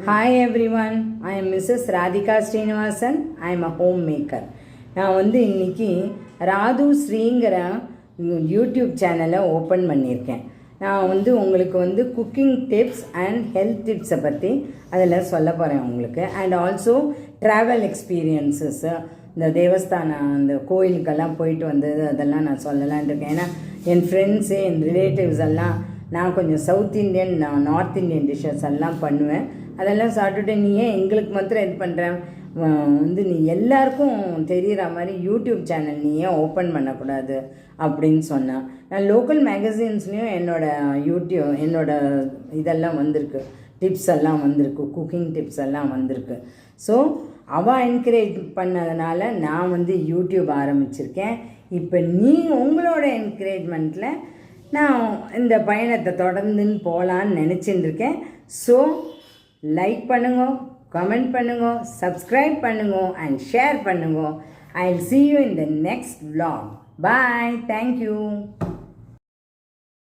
Hi everyone, I am Mrs. Radhika Srinivasan. I am a homemaker. நான் இன்னைக்கு ராது ஸ்ரீங்கிற YouTube சேனலை open பண்ணியிருக்கேன். நான் உங்களுக்கு குக்கிங் டிப்ஸ் அண்ட் ஹெல்த் டிப்ஸை பற்றி அதில் சொல்ல போகிறேன் உங்களுக்கு. அண்ட் ஆல்சோ ட்ராவல் எக்ஸ்பீரியன்ஸஸ்ஸு, இந்த தேவஸ்தானம் அந்த கோயிலுக்கெல்லாம் போயிட்டு வந்தது அதெல்லாம் நான் சொல்லலான் இருக்கேன். ஏன்னா என் ஃப்ரெண்ட்ஸு என் ரிலேட்டிவ்ஸ் எல்லாம் நான் கொஞ்சம் south Indian north Indian dishes எல்லாம் பண்ணுவேன். அதெல்லாம் சாப்பிட்டுட்டு நீ ஏன் எங்களுக்கு மாத்திரம் இது பண்ணுறேன், நீ எல்லாருக்கும் தெரிகிற மாதிரி யூடியூப் சேனல் நீ ஏன் ஓப்பன் பண்ணக்கூடாது அப்படின்னு சொன்னான். நான் லோக்கல் மேகசின்ஸ்லேயும் என்னோட இதெல்லாம் வந்திருக்கு, டிப்ஸ் எல்லாம் வந்திருக்கு, குக்கிங் டிப்ஸ் எல்லாம் வந்திருக்கு. ஸோ அவள் என்கரேஜ் பண்ணதுனால நான் யூடியூப் ஆரம்பிச்சிருக்கேன். இப்போ உங்களோட என்கரேஜ்மெண்ட்டில் நான் இந்த பயணத்தை தொடர்ந்துன்னு போகலான்னு நினச்சின்னு இருக்கேன். ஸோ லைக் பண்ணுங்க, கமெண்ட் பண்ணுங்க, சப்ஸ்கிரைப் பண்ணுங்க அண்ட் ஷேர் பண்ணுங்க. I will see you in the next vlog. Bye. Thank you.